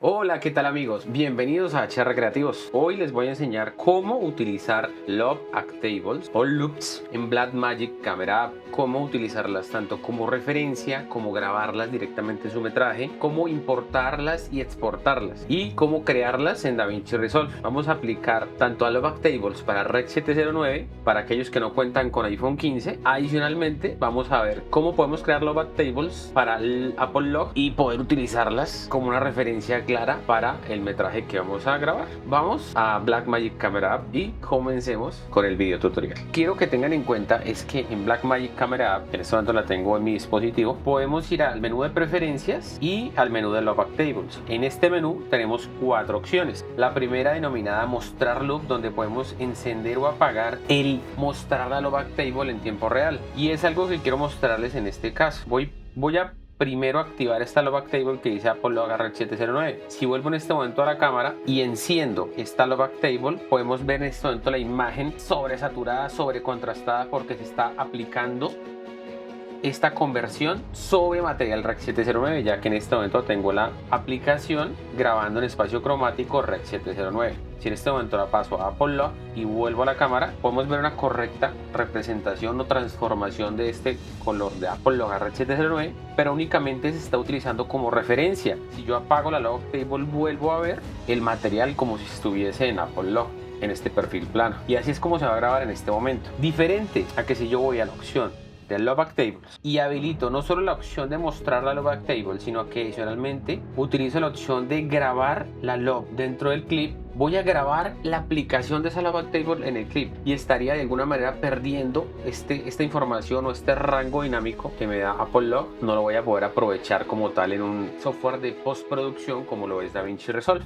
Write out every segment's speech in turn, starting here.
Hola, ¿qué tal amigos? Bienvenidos a HR Creativos. Hoy les voy a enseñar cómo utilizar Loop Tables o Loops en Blackmagic Camera App, cómo utilizarlas tanto como referencia, como grabarlas directamente en su metraje, cómo importarlas y exportarlas y cómo crearlas en DaVinci Resolve. Vamos a aplicar tanto a Loop Tables para Rec 709 para aquellos que no cuentan con iPhone 15. Adicionalmente, vamos a ver cómo podemos crear Loop Tables para el Apple Log y poder utilizarlas como una referencia clara para el metraje que vamos a grabar. Vamos a Blackmagic Camera App y comencemos con el video tutorial. Quiero que tengan en cuenta es que en Blackmagic Camera App, en este momento la tengo en mi dispositivo, podemos ir al menú de preferencias y al menú de Loop Tables. En este menú tenemos 4 opciones. La primera denominada mostrar loop, donde podemos encender o apagar el mostrar la Loop Table en tiempo real, y es algo que quiero mostrarles en este caso. Voy a primero activar esta Loop Table que dice Apple Log Rec 709. Si vuelvo en este momento a la cámara y enciendo esta Loop Table, podemos ver en este momento la imagen sobresaturada, sobrecontrastada, porque se está aplicando esta conversión sobre material Rec 709, ya que en este momento tengo la aplicación grabando en espacio cromático Rec 709. Si en este momento la paso a Apple Log y vuelvo a la cámara, podemos ver una correcta representación o transformación de este color de Apple Log Rec 709, pero únicamente se está utilizando como referencia. Si yo apago la Loop Table, vuelvo a ver el material como si estuviese en Apple Log, en este perfil plano, y así es como se va a grabar en este momento. Diferente a que si yo voy a la opción de Loop Tables y habilito no solo la opción de mostrar la Loop Table, sino que adicionalmente utilizo la opción de grabar la Loop dentro del clip, voy a grabar la aplicación de esa Loop Table en el clip y estaría de alguna manera perdiendo esta información o este rango dinámico que me da Apple Log. No lo voy a poder aprovechar como tal en un software de postproducción como lo es DaVinci Resolve.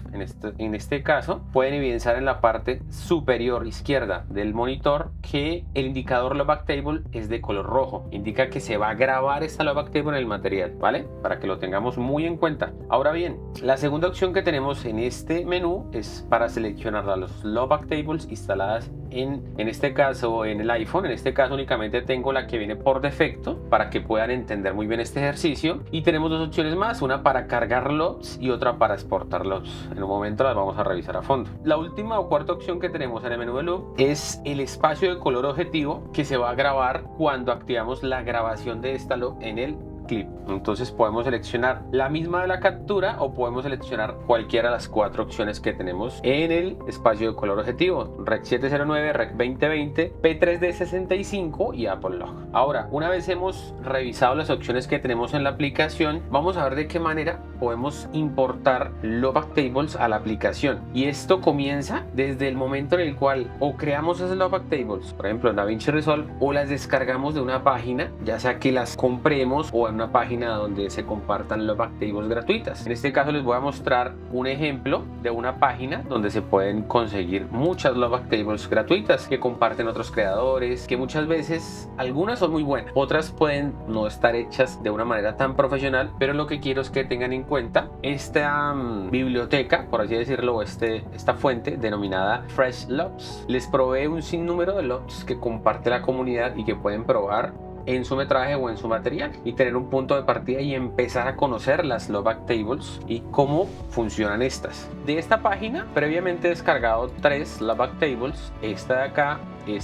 En este caso pueden evidenciar en la parte superior izquierda del monitor que el indicador Loop Table es de color rojo. Indica que se va a grabar esta Loop Table en el material, ¿vale? Para que lo tengamos muy en cuenta. Ahora bien, la segunda opción que tenemos en este menú es para seleccionar las Loop Tables instaladas en este caso en el iPhone. En este caso únicamente tengo la que viene por defecto para que puedan entender muy bien este ejercicio, y tenemos dos opciones más, una para cargar loops y otra para exportar loops. En un momento las vamos a revisar a fondo. La última o cuarta opción que tenemos en el menú de loop es el espacio de color objetivo que se va a grabar cuando activamos la grabación de esta loop en el clip. Entonces podemos seleccionar la misma de la captura o podemos seleccionar cualquiera de las 4 opciones que tenemos en el espacio de color objetivo: Rec 709, Rec 2020, P3D65 y Apple Log. Ahora, una vez hemos revisado las opciones que tenemos en la aplicación, vamos a ver de qué manera podemos importar Loop Tables a la aplicación, y esto comienza desde el momento en el cual o creamos esas Loop Tables, por ejemplo en DaVinci Resolve, o las descargamos de una página, ya sea que las compremos o en una página donde se compartan Loop Tables gratuitas. En este caso les voy a mostrar un ejemplo de una página donde se pueden conseguir muchas Loop Tables gratuitas que comparten otros creadores, que muchas veces algunas son muy buenas, otras pueden no estar hechas de una manera tan profesional, pero lo que quiero es que tengan en cuenta esta biblioteca, por así decirlo, esta fuente denominada Fresh Loops. Les provee un sinnúmero de loops que comparte la comunidad y que pueden probar en su metraje o en su material y tener un punto de partida y empezar a conocer las Loop Tables y cómo funcionan estas. De esta página previamente he descargado 3 Loop Tables, esta de acá y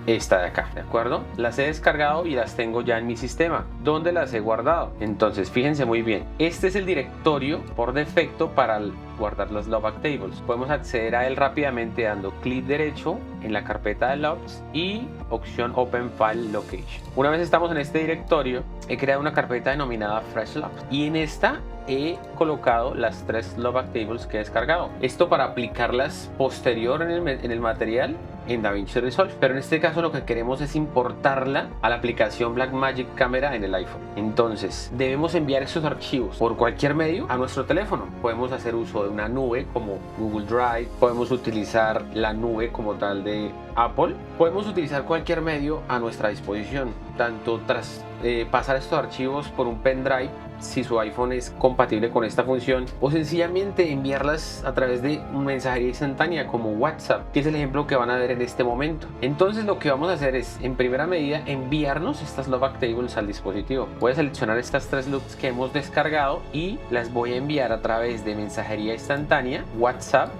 esta de acá, ¿de acuerdo? Las he descargado y las tengo ya en mi sistema, donde las he guardado. Entonces fíjense muy bien, este es el directorio por defecto para guardar las Loop Tables. Podemos acceder a él rápidamente dando clic derecho en la carpeta de Loops y opción Open File Location. Una vez estamos en este directorio, he creado una carpeta denominada Fresh Loops y en esta he colocado las 3 Loop Tables que he descargado. Esto para aplicarlas posterior en el material en DaVinci Resolve, pero en este caso lo que queremos es importarla a la aplicación Blackmagic Camera en el iPhone. Entonces debemos enviar esos archivos por cualquier medio a nuestro teléfono. Podemos hacer uso de una nube como Google Drive, podemos utilizar la nube como tal de Apple, podemos utilizar cualquier medio a nuestra disposición, tanto tras pasar estos archivos por un pendrive si su iPhone es compatible con esta función, o sencillamente enviarlas a través de mensajería instantánea como WhatsApp, que es el ejemplo que van a ver en este momento. Entonces lo que vamos a hacer es, en primera medida, enviarnos estas Love Actables al dispositivo. Voy a seleccionar estas 3 loops que hemos descargado y las voy a enviar a través de mensajería instantánea, WhatsApp,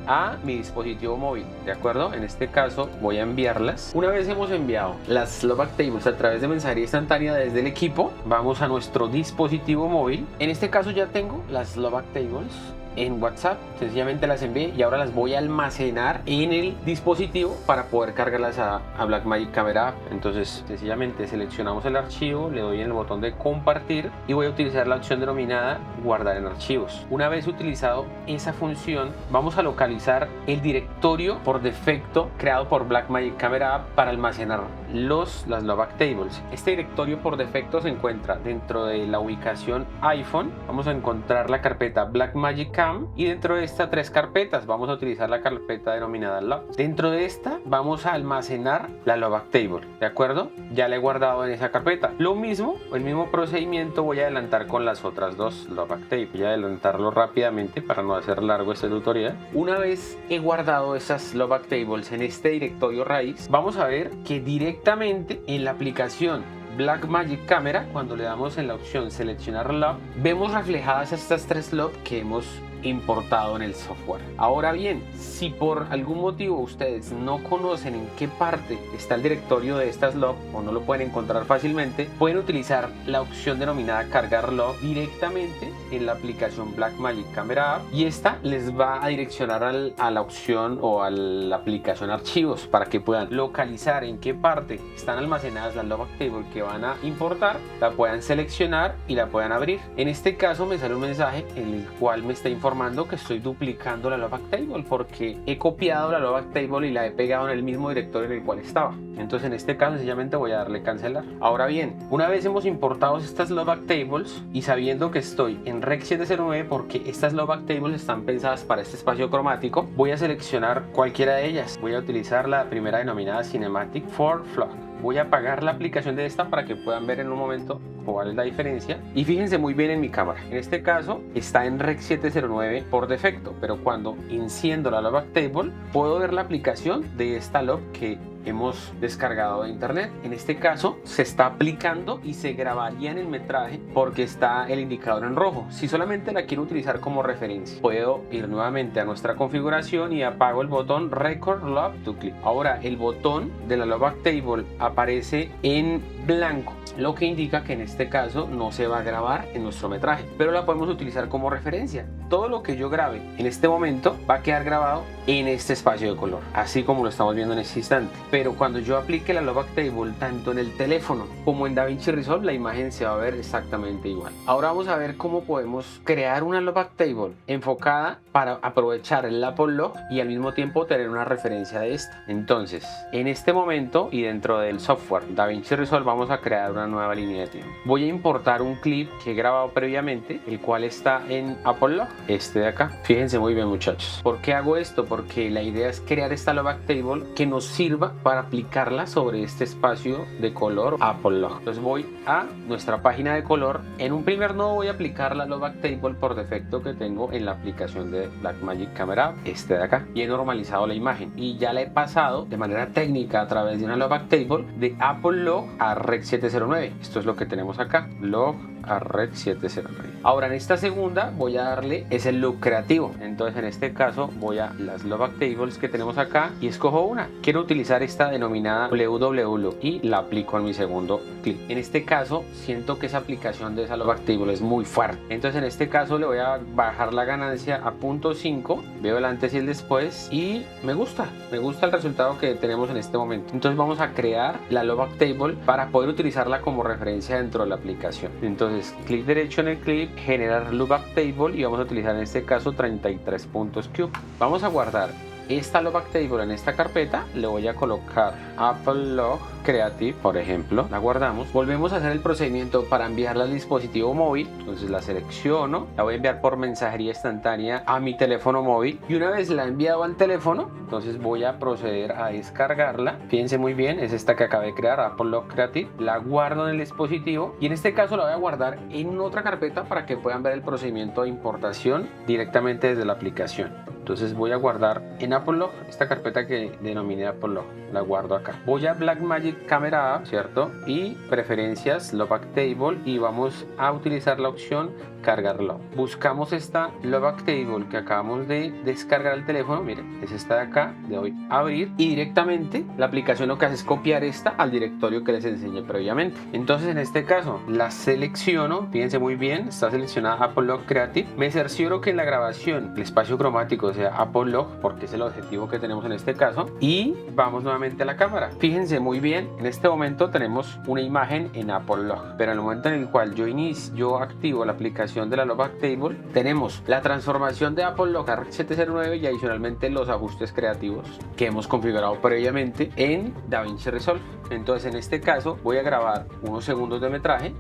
a mi dispositivo móvil, ¿de acuerdo? En este caso voy a enviarlas. Una vez hemos enviado las Love Actables a través de mensajería instantánea desde el equipo, vamos a nuestro dispositivo móvil. En este caso ya tengo las Love Actables en WhatsApp, sencillamente las envié y ahora las voy a almacenar en el dispositivo para poder cargarlas a Blackmagic Camera App. Entonces sencillamente seleccionamos el archivo, le doy en el botón de compartir y voy a utilizar la opción denominada guardar en archivos. Una vez utilizado esa función, vamos a localizar el directorio por defecto creado por Blackmagic Camera App para almacenar las Love Actables. Este directorio por defecto se encuentra dentro de la ubicación iPhone. Vamos a encontrar la carpeta Blackmagic Camera y dentro de estas 3 carpetas vamos a utilizar la carpeta denominada Love. Dentro de esta vamos a almacenar la Love Actable, ¿de acuerdo? Ya la he guardado en esa carpeta. Lo mismo, el mismo procedimiento voy a adelantar con las otras 2 Love Actables. Voy a adelantarlo rápidamente para no hacer largo este tutorial. Una vez he guardado esas Love Actables en este directorio raíz, vamos a ver que directamente en la aplicación Blackmagic Camera, cuando le damos en la opción seleccionar Love, vemos reflejadas estas 3 Love que hemos importado en el software. Ahora bien, si por algún motivo ustedes no conocen en qué parte está el directorio de estas Love o no lo pueden encontrar fácilmente, pueden utilizar la opción denominada cargar Love directamente en la aplicación Blackmagic Camera App y esta les va a direccionar a la opción o a la aplicación archivos para que puedan localizar en qué parte están almacenadas las Love Actable que van a importar, la puedan seleccionar y la puedan abrir. En este caso me sale un mensaje en el cual me está informando que estoy duplicando la Love Actable porque he copiado la Love Actable y la he pegado en el mismo directorio en el cual estaba. Entonces en este caso sencillamente voy a darle cancelar. Ahora bien, una vez hemos importado estas Love Actables y sabiendo que estoy en Rec 709 porque estas Love Actables están pensadas para este espacio cromático, voy a seleccionar cualquiera de ellas. Voy a utilizar la primera denominada Cinematic for Flock. Voy a apagar la aplicación de esta para que puedan ver en un momento cuál es la diferencia. Y fíjense muy bien en mi cámara. En este caso está en Rec 709 por defecto, pero cuando enciendo la Love Actable puedo ver la aplicación de esta Love que hemos descargado de internet. En este caso se está aplicando y se grabaría en el metraje porque está el indicador en rojo. Si solamente la quiero utilizar como referencia, puedo ir nuevamente a nuestra configuración y apago el botón Record Love to Clip. Ahora el botón de la Love Actable aparece en blanco, lo que indica que en este caso no se va a grabar en nuestro metraje, pero la podemos utilizar como referencia. Todo lo que yo grabe en este momento va a quedar grabado en este espacio de color, así como lo estamos viendo en este instante. Pero cuando yo aplique la Love Actable tanto en el teléfono como en DaVinci Resolve, la imagen se va a ver exactamente igual. Ahora vamos a ver cómo podemos crear una Love Actable enfocada para aprovechar el Apple Log y al mismo tiempo tener una referencia de esta. Entonces, en este momento y dentro del software DaVinci Resolve vamos a crear una nueva línea de tiempo. Voy a importar un clip que he grabado previamente, el cual está en Apple Log, este de acá. Fíjense muy bien, muchachos. ¿Por qué hago esto? Porque la idea es crear esta Love Actable que nos sirva para aplicarla sobre este espacio de color Apple Log. Entonces voy a nuestra página de color. En un primer nodo voy a aplicar la Love Actable por defecto que tengo en la aplicación de Blackmagic Camera App, este de acá, y he normalizado la imagen y ya la he pasado de manera técnica a través de una Love Actable de Apple Log a Rec 709. Esto es lo que tenemos acá, Log a Rec 709. Ahora en esta segunda voy a darle ese look creativo. Entonces en este caso voy a las Love Actables que tenemos acá y escojo una. Quiero utilizar esta denominada WW Look y la aplico en mi segundo clip. En este caso siento que esa aplicación de esa Love Actable es muy fuerte. Entonces en este caso le voy a bajar la ganancia a 0.5. Veo el antes y el después y me gusta el resultado que tenemos en este momento. Entonces vamos a crear la Love Actable para poder utilizarla como referencia dentro de la aplicación. Entonces clic derecho en el clip, generar Love Actable y vamos a utilizar en este caso 33 puntos cube. Vamos a guardar esta Love Table en esta carpeta, le voy a colocar Apple Log Creative, por ejemplo, la guardamos, volvemos a hacer el procedimiento para enviarla al dispositivo móvil. Entonces la selecciono, la voy a enviar por mensajería instantánea a mi teléfono móvil, y una vez la he enviado al teléfono, entonces voy a proceder a descargarla. Fíjense muy bien, es esta que acabé de crear, Apple Log Creative, la guardo en el dispositivo y en este caso la voy a guardar en otra carpeta para que puedan ver el procedimiento de importación directamente desde la aplicación. Entonces voy a guardar en Apple Log esta carpeta que denominé Apple Log, la guardo acá. Voy a Blackmagic Camera App, ¿cierto? Y preferencias, Love Table, y vamos a utilizar la opción cargar Log. Buscamos esta Love Table que acabamos de descargar al teléfono, miren, es esta de acá, le doy a abrir y directamente la aplicación lo que hace es copiar esta al directorio que les enseñé previamente. Entonces en este caso la selecciono, fíjense muy bien, está seleccionada Apple Log Creative, me cercioro que en la grabación el espacio cromático sea Apple Log porque es el objetivo que tenemos en este caso, y vamos nuevamente a la cámara. Fíjense muy bien, en este momento tenemos una imagen en Apple Log, pero en el momento en el cual yo activo la aplicación de la Love Table, tenemos la transformación de Apple Log a Rec 709 y adicionalmente los ajustes creativos que hemos configurado previamente en DaVinci Resolve. Entonces en este caso voy a grabar unos segundos de metraje.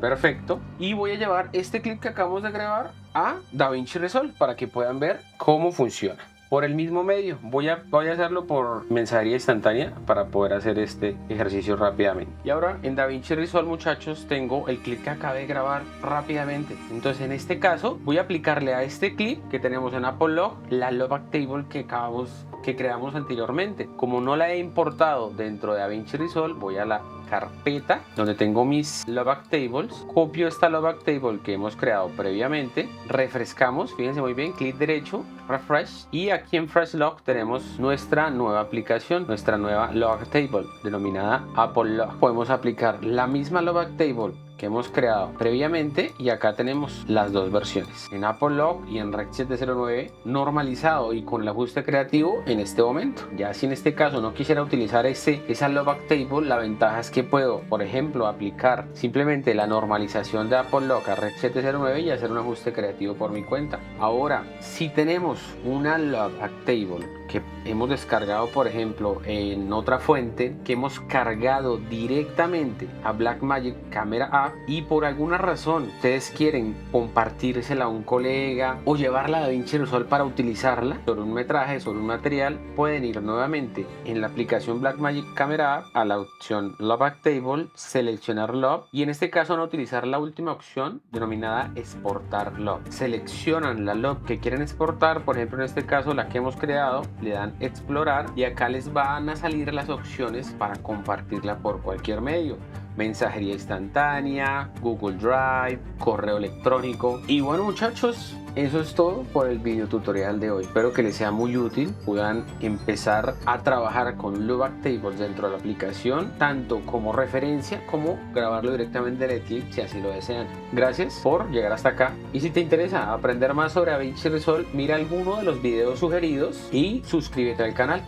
Perfecto. Y voy a llevar este clip que acabamos de grabar a DaVinci Resolve para que puedan ver cómo funciona. Por el mismo medio, voy a hacerlo por mensajería instantánea para poder hacer este ejercicio rápidamente. Y ahora en DaVinci Resolve, muchachos, tengo el clip que acabé de grabar rápidamente. Entonces en este caso voy a aplicarle a este clip que tenemos en Apple Log la Love Table que creamos anteriormente. Como no la he importado dentro de DaVinci Resolve, voy a la carpeta donde tengo mis Love Tables, copio esta Love Table que hemos creado previamente, refrescamos, fíjense muy bien, clic derecho, refresh, y aquí en Fresh Log tenemos nuestra nueva aplicación, nuestra nueva Love Table denominada Apple Log. Podemos aplicar la misma Love Table que hemos creado previamente y acá tenemos las dos versiones, en Apple Log y en Rec 709 normalizado y con el ajuste creativo en este momento. Ya si en este caso no quisiera utilizar esa Love Table, la ventaja es que puedo, por ejemplo, aplicar simplemente la normalización de Apple Log a Rec 709 y hacer un ajuste creativo por mi cuenta. Ahora, si tenemos una Love Table que hemos descargado, por ejemplo, en otra fuente, que hemos cargado directamente a Blackmagic Camera App, y por alguna razón ustedes quieren compartírsela a un colega o llevarla a DaVinci Resolve para utilizarla sobre un metraje, sobre un material, pueden ir nuevamente en la aplicación Blackmagic Camera App a la opción Love Table, seleccionar Love, y en este caso van a utilizar la última opción denominada exportar Love. Seleccionan la Love que quieren exportar, por ejemplo en este caso la que hemos creado, le dan explorar y acá les van a salir las opciones para compartirla por cualquier medio: mensajería instantánea, Google Drive, correo electrónico. Y bueno, muchachos, eso es todo por el video tutorial de hoy. Espero que les sea muy útil, puedan empezar a trabajar con Love Tables dentro de la aplicación, tanto como referencia como grabarlo directamente en el clip si así lo desean. Gracias por llegar hasta acá, y si te interesa aprender más sobre DaVinci Resolve, mira alguno de los videos sugeridos y suscríbete al canal.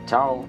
Chao.